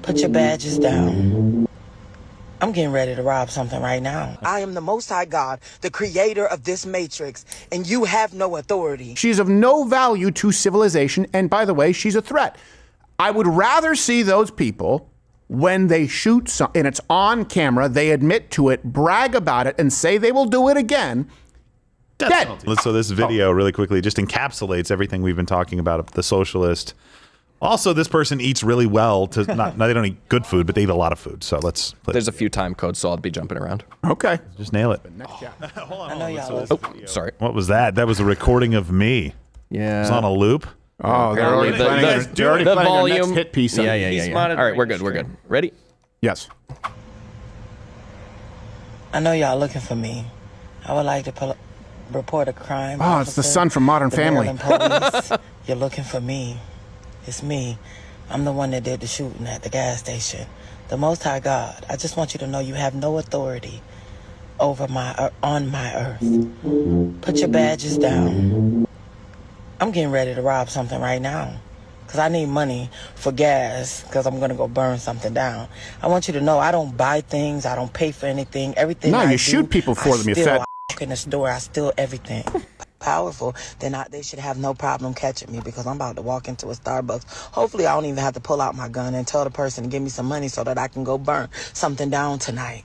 Put your badges down. I'm getting ready to rob something right now. I am the Most High God, the creator of this matrix, and you have no authority. She's of no value to civilization, and by the way, she's a threat. I would rather see those people when they shoot something and it's on camera, they admit to it, brag about it, and say they will do it again. Dead. So this video really quickly just encapsulates everything we've been talking about, the socialist. Also, this person eats really well. They don't eat good food, but they eat a lot of food. So let's play. There's a few time codes, so I'll be jumping around. Okay. Just nail it. Hold on. I know y'all. Oh, sorry. What was that? That was a recording of me. Yeah. It's on a loop. Oh, they're already planning the volume. Next hit piece. Yeah. All right, we're good. We're good. Ready? Yes. I know y'all looking for me. I would like to report a crime. Oh, it's the son from Modern Family. Police. You're looking for me. It's me. I'm the one that did the shooting at the gas station. The Most High God. I just want you to know you have no authority over on my earth. Put your badges down. I'm getting ready to rob something right now because I need money for gas because I'm going to go burn something down. I want you to know I don't buy things. I don't pay for anything. Everything No, I you shoot people for them, you fat. I walk in the store. I steal everything. Powerful, then they should have no problem catching me because I'm about to walk into a Starbucks. Hopefully, I don't even have to pull out my gun and tell the person to give me some money so that I can go burn something down tonight.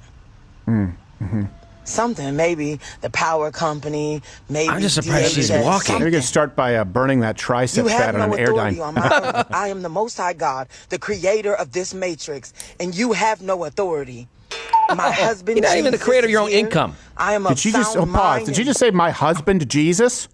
Something, maybe the power company, maybe. I'm just surprised she's walking. Maybe you can start by burning that tricep fat on an airdyne. On my earth. I am the Most High God, the creator of this matrix, and you have no authority. My husband. You're not even the creator of your own income. I am. Did she just pause? Did she just say my husband Jesus?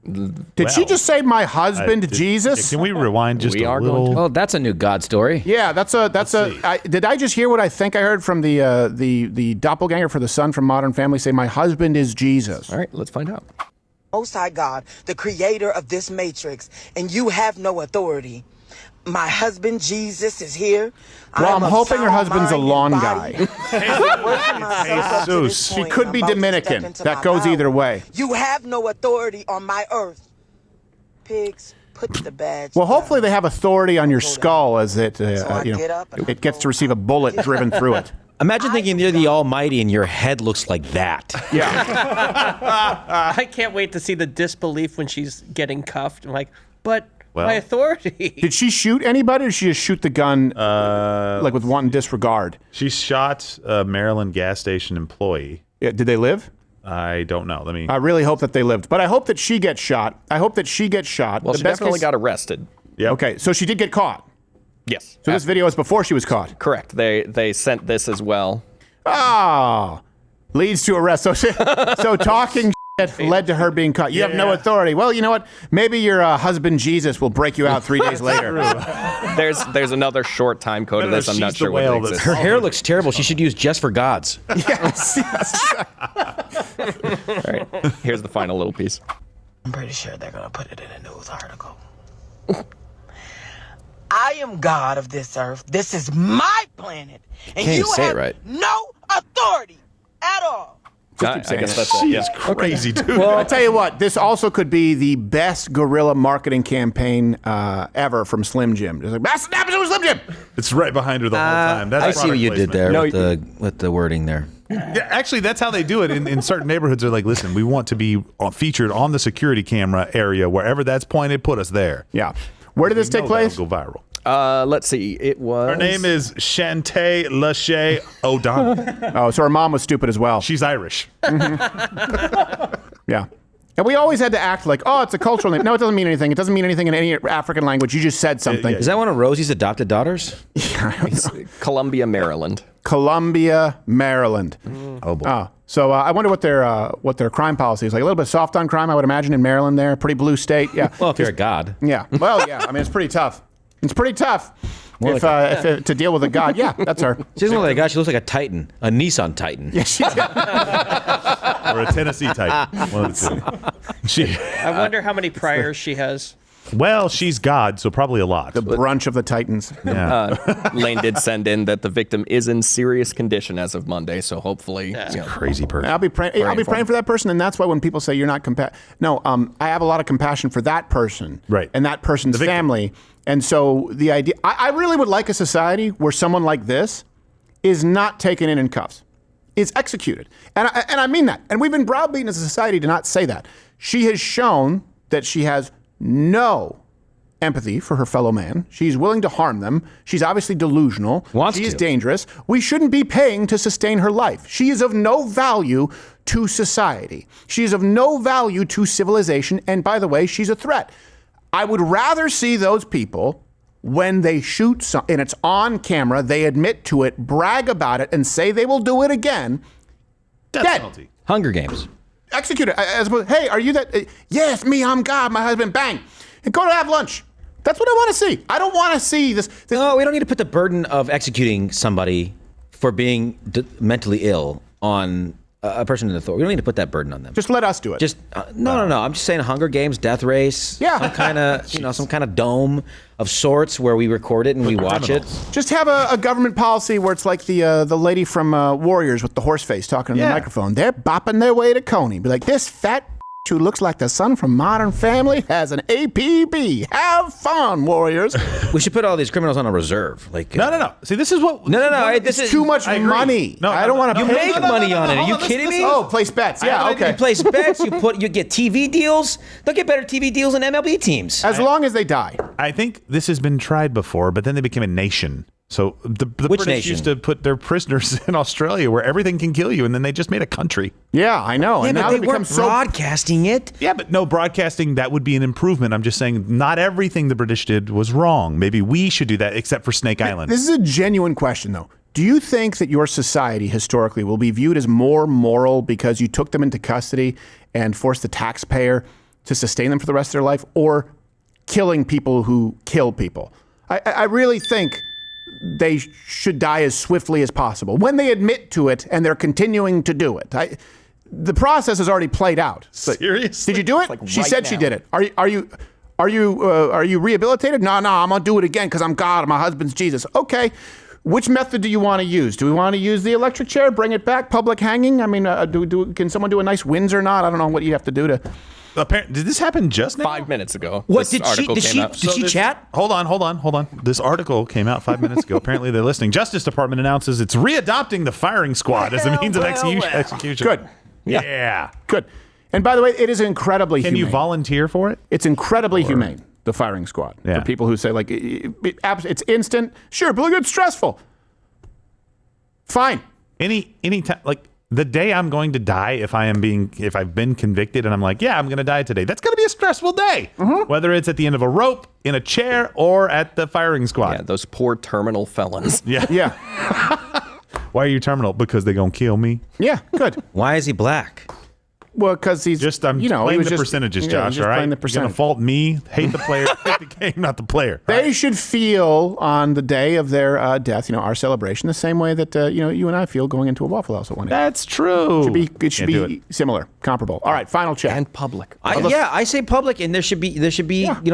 Did she just say my husband Jesus? Can we rewind just a little? Oh, that's a new God story. Yeah, did I just hear what I think I heard from the doppelganger for the son from Modern Family say my husband is Jesus? All right, let's find out. Most High God, the creator of this matrix, and you have no authority. My husband Jesus is here. Well, I'm hoping her husband's a lawn guy. Jesus. She could be Dominican. That goes either way. You have no authority on my earth. Pigs, put the badge Well, hopefully down. they have authority on your skull as it it gets to receive a bullet driven through it. Imagine thinking you're the Almighty and your head looks like that. Yeah. I can't wait to see the disbelief when she's getting cuffed. I'm like, but my authority. Did she shoot anybody, or did she just shoot the gun like with wanton disregard? She shot a Maryland gas station employee. Yeah, did they live? I don't know. I really hope that they lived, but I hope that she gets shot. Well, she definitely got arrested. Yeah. Okay, so she did get caught. Yes. So this video is before she was caught. Correct. They sent this as well. Oh, leads to arrest. So talking led to her being caught. You have no authority. Well, you know what? Maybe your husband Jesus will break you out 3 days later. There's another short time code of this. I'm not sure what it exists. Her hair looks terrible. She should use Just for Gods. Yes. All right. Here's the final little piece. I'm pretty sure they're going to put it in a news article. I am God of this earth. This is my planet. And Can't you say it have right. no authority at all. I guess that's She it. is crazy, dude. Well, I'll tell you what, this also could be the best guerrilla marketing campaign ever from Slim Jim. It's like, that's an episode of Slim Jim. It's right behind her the whole time. That's I see what you did there placement. with the wording there. Yeah, actually, that's how they do it. In certain neighborhoods, they're like, listen, we want to be featured on the security camera area. Wherever that's pointed, put us there. Yeah. Where did this take place? Go viral. Let's see. It was. Her name is Shantae Lachey O'Donnell. Oh, so her mom was stupid as well. She's Irish. Yeah. And we always had to act like, oh, it's a cultural name. No, it doesn't mean anything. It doesn't mean anything in any African language. You just said something. Is that one of Rosie's adopted daughters? Yeah, I don't know. Columbia, Maryland. Columbia, Maryland. Oh boy. So I wonder what their crime policy is like. A little bit soft on crime, I would imagine, in Maryland. There, pretty blue state. Yeah. Well, if you're a god. Yeah. Well, yeah. I mean, it's pretty tough. It's pretty tough if to deal with a god. Yeah, that's her. She doesn't look like a god. She looks like a Titan, a Nissan Titan. Yeah, she did. Or a Tennessee type. One of the two. I wonder how many priors she has. Well, she's God, so probably a lot. The brunch of the Titans. Yeah. Lane did send in that the victim is in serious condition as of Monday, so hopefully, you know, Crazy person. I'll be praying. I'll be praying for that person, and that's why when people say you're not I have a lot of compassion for that person, Right. and that person's family. And so the idea, I really would like a society where someone like this is not taken in cuffs, is executed, and I mean that. And we've been browbeaten as a society to not say that. She has shown that she has no empathy for her fellow man. She's willing to harm them. She's obviously delusional. She is dangerous. We shouldn't be paying to sustain her life. She is of no value to society. She is of no value to civilization. And by the way, she's a threat. I would rather see those people when they shoot and it's on camera, they admit to it, brag about it, and say they will do it again. Death dead. penalty. Hunger Games. Executed. As opposed, hey, are you that? Yes, me, I'm God, my husband, bang. And go to have lunch. That's what I want to see. I don't want to see this. No, we don't need to put the burden of executing somebody for being mentally ill on a person in authority. We don't need to put that burden on them. Just let us do it. Just no. I'm just saying Hunger Games, death race. Yeah. Some kind of some kind of dome of sorts where we record it and we watch it. Just have a government policy where it's like the lady from Warriors with the horse face talking to the microphone. They're bopping their way to Coney. Be like, this fat who looks like the son from Modern Family has an APB. Have fun, Warriors. We should put all these criminals on a reserve. Like No. See, this is what. No. This is Too much money. No, I don't want to You make money on it. Are you kidding me? Oh, place bets. Yeah, okay. You place bets. You get TV deals. They'll get better TV deals than MLB teams. As long as they die. I think this has been tried before, but then they became a nation. So the Which British nation? used to put their prisoners in Australia where everything can kill you, and then they just made a country. Yeah, I know. Yeah, and but now they become weren't so broadcasting it. Yeah, but no, broadcasting, that would be an improvement. I'm just saying not everything the British did was wrong. Maybe we should do that, except for Snake Island. This is a genuine question, though. Do you think that your society historically will be viewed as more moral because you took them into custody and forced the taxpayer to sustain them for the rest of their life, or killing people who kill people? I really think they should die as swiftly as possible when they admit to it and they're continuing to do it. The process has already played out. Seriously? Did you do it? She said she did it. Are you rehabilitated? No, I'm gonna do it again because I'm God and my husband's Jesus. Okay. Which method do you want to use? Do we want to use the electric chair? Bring it back? Public hanging? I mean, can someone do a nice Windsor knot? I don't know what you have to do to. Did this happen just now? 5 minutes ago. What this did article came out. Did she chat? Hold on. This article came out 5 minutes ago. Apparently they're listening. Justice Department announces it's readopting the firing squad as a means of execution. Good. Yeah. Good. And by the way, it is incredibly Can humane. you volunteer for it? It's incredibly humane, the firing squad. Yeah. For people who say, like, it's instant. Sure, but look, it's stressful. Fine. Any time, like the day I'm going to die, if I've been convicted and I'm like, yeah, I'm going to die today, that's going to be a stressful day. Mm-hmm. Whether it's at the end of a rope, in a chair, or at the firing squad. Yeah, those poor terminal felons. Yeah. Yeah. Why are you terminal? Because they're going to kill me. Yeah, good. Why is he black? Well, because he's I'm he playing was the percentages, Josh. just All right, playing the you're percentage. gonna fault me, hate the player, hate the game, not the player. They should feel on the day of their death, our celebration, the same way that you and I feel going into a Waffle House at 1 a.m. That's true. It should be similar, comparable. All right, final check. And public. I say public, and there should be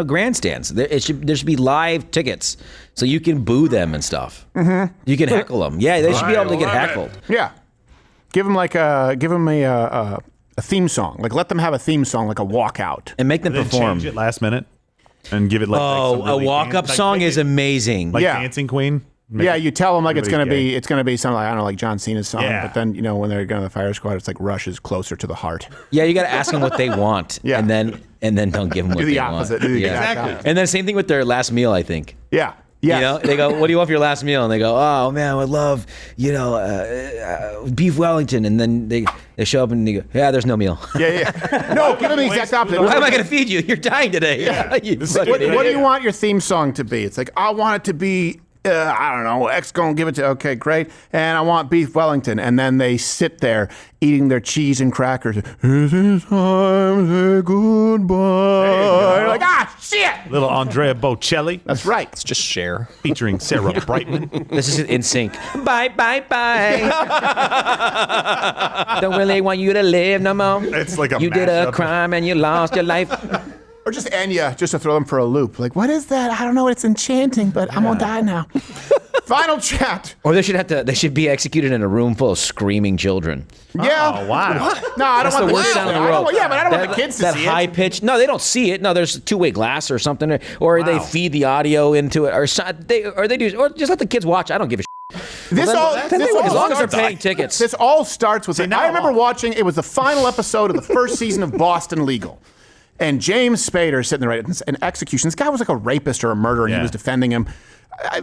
grandstands. There should be live tickets, so you can boo them and stuff. Mm-hmm. You can heckle them. Yeah, they should be able to get heckled. Yeah, give them a theme song. Like, let them have a theme song, like a walkout, And make them Then perform. change it last minute and give it like some A really walk-up song is amazing. like Yeah. Dancing Queen. Make yeah, it you tell them like it's really gonna gay. be something like, I don't know, like John Cena's song. Yeah. But then when they're going to the fire squad, it's like Rush is closer to the heart. Yeah, you got to ask them what they want, Yeah. and then don't give them what Do the they opposite. want. Do the Yeah. exact Exactly. opposite. And then same thing with their last meal, I think. Yeah. Yes. You know, they go, "What do you want for your last meal?" And they go, "Oh man, I would love, beef Wellington." And then they show up and they go, "Yeah, there's no meal." Yeah. No, give them the exact opposite. Why am I going to feed you? You're dying today. Yeah. You What, fucking what do idiot. you want your theme song to be? It's like, I want it to be, I don't know, X gonna give it to, okay, great. And I want beef Wellington. And then they sit there eating their cheese and crackers. This is time to say goodbye. You're like, shit. Little Andrea Bocelli That's right. It's just share. featuring Sarah Brightman. This is in sync. Bye, bye, bye. Don't really want you to live no more. It's like a You did a mashup. crime and you lost your life. Or just Enya, just to throw them for a loop. Like, what is that? I don't know. It's enchanting, but I'm gonna die now. Final chat. Or they should be executed in a room full of screaming children. Yeah. Oh, wow. No, I don't That's want the the worst kids. sound in the I don't world. want- Yeah, but I don't want the kids to that see high it. pitch. No, they don't see it. No, there's two-way glass or something, or they feed the audio into it, or just let the kids watch. I don't give a shit. This all As long as they're paying tickets. This all starts with. now I remember I'm watching. It was the final episode of the first season of Boston Legal, and James Spader sitting there at an execution. This guy was like a rapist or a murderer, and he was defending him.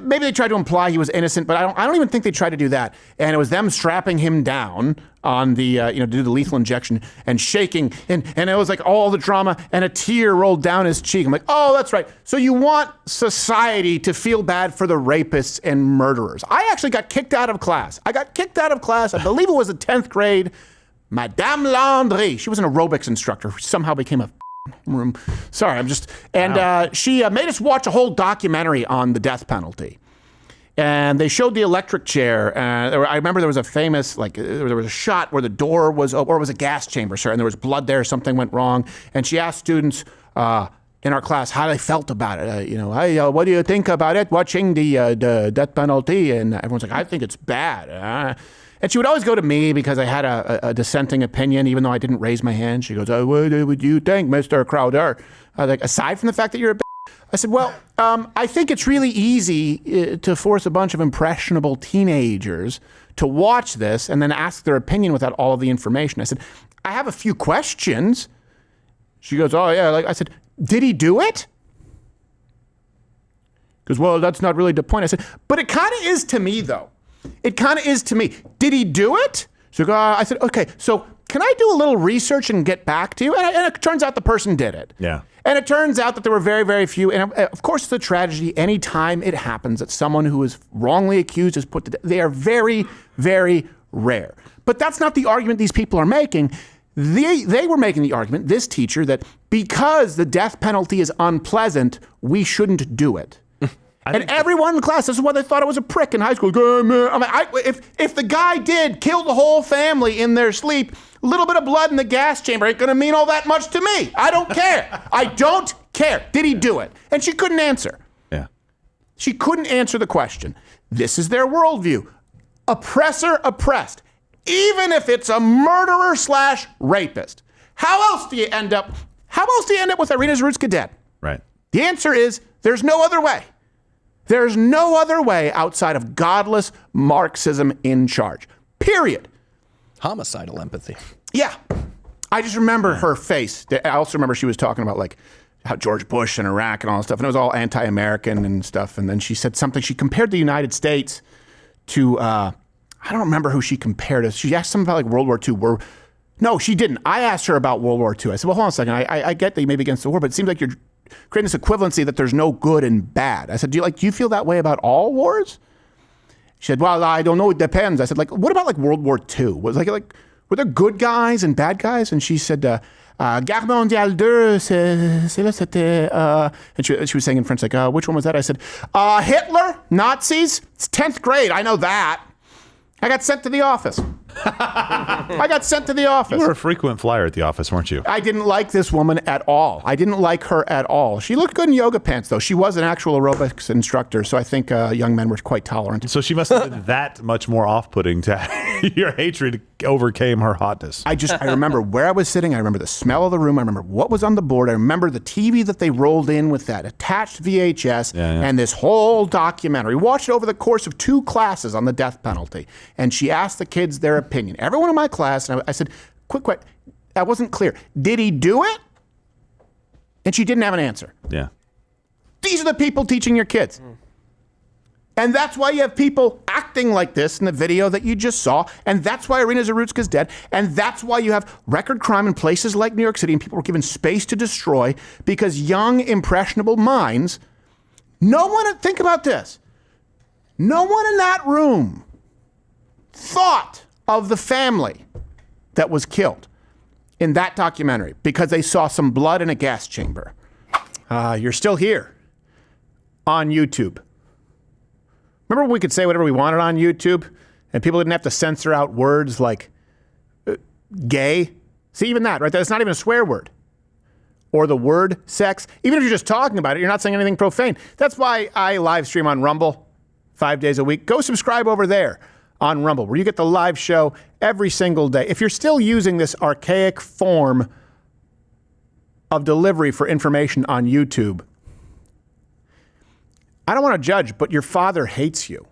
Maybe they tried to imply he was innocent, but I don't even think they tried to do that. And it was them strapping him down on the to do the lethal injection and shaking, and it was like all the drama, and a tear rolled down his cheek. I'm like, oh, that's right. So you want society to feel bad for the rapists and murderers? I actually got kicked out of class. I believe it was the 10th grade. Madame Landry, she was an aerobics instructor who somehow became a room. Sorry, she made us watch a whole documentary on the death penalty. And they showed the electric chair. I remember there was a famous, there was a shot where the door was open, or it was a gas chamber, sir, and there was blood there, something went wrong. And she asked students in our class how they felt about it. Hey, what do you think about it, watching the death penalty? And everyone's like, I think it's bad. And she would always go to me because I had a dissenting opinion, even though I didn't raise my hand. She goes, what would you think, Mr. Crowder? Like, aside from the fact that you're a I said, well, I think it's really easy to force a bunch of impressionable teenagers to watch this and then ask their opinion without all of the information. I said, I have a few questions. She goes, oh, yeah. I said, did he do it? Because, well, that's not really the point. I said, but it kind of is to me, though. It kind of is to me. Did he do it? So I said, okay, so can I do a little research and get back to you? And it turns out the person did it. Yeah. And it turns out that there were very, very few. And of course, it's a tragedy any time it happens that someone who is wrongly accused is put to death. They are very, very rare. But that's not the argument these people are making. They were making the argument, this teacher, that because the death penalty is unpleasant, we shouldn't do it. And everyone in the class, this is why they thought it was a prick in high school. If the guy did kill the whole family in their sleep, a little bit of blood in the gas chamber ain't going to mean all that much to me. I don't care. I don't care. Did he do it? And she couldn't answer. Yeah. She couldn't answer the question. This is their worldview. Oppressor, oppressed. Even if it's a murderer / rapist. How else do you end up with Irina Zarutska dead? Right. The answer is there's no other way. There's no other way outside of godless Marxism in charge. Period. Homicidal empathy. Yeah. I just remember her face. I also remember she was talking about like how George Bush and Iraq and all that stuff, and it was all anti-American and stuff. And then she said something. She compared the United States to, I don't remember who she compared us. She asked something about like World War II. No, she didn't. I asked her about World War II. I said, well, hold on a second. I get that you may be against the war, but it seems like you're creating this equivalency that there's no good and bad. I said, do you feel that way about all wars? She said, well, I don't know. It depends. I said, what about like World War II? Was were there good guys and bad guys? And she said, Guerre mondiale 2, c'était, and she was saying in French, like, which one was that? I said, Hitler, Nazis. It's 10th grade. I know that. I got sent to the office. You were a frequent flyer at the office, weren't you? I didn't like this woman at all. I didn't like her at all. She looked good in yoga pants, though. She was an actual aerobics instructor, so I think young men were quite tolerant. So she must have been that much more off-putting to your hatred overcame her hotness. I remember where I was sitting. I remember the smell of the room. I remember what was on the board. I remember the TV that they rolled in with that attached VHS and this whole documentary. We watched it over the course of 2 classes on the death penalty. And she asked the kids their opinion. Everyone in my class, and I said, quick, I wasn't clear. Did he do it? And she didn't have an answer. Yeah. These are the people teaching your kids. And that's why you have people acting like this in the video that you just saw. And that's why Irina Zarutska's dead. And that's why you have record crime in places like New York City and people were given space to destroy because young, impressionable minds, think about this. No one in that room thought of the family that was killed in that documentary because they saw some blood in a gas chamber. You're still here on YouTube. Remember when we could say whatever we wanted on YouTube and people didn't have to censor out words like gay? See, even that, right? That's not even a swear word. or the word sex, even if you're just talking about it, you're not saying anything profane. That's why I live stream on Rumble 5 days a week. Go subscribe over there on Rumble, where you get the live show every single day. If you're still using this archaic form of delivery for information on YouTube, I don't want to judge, but your father hates you.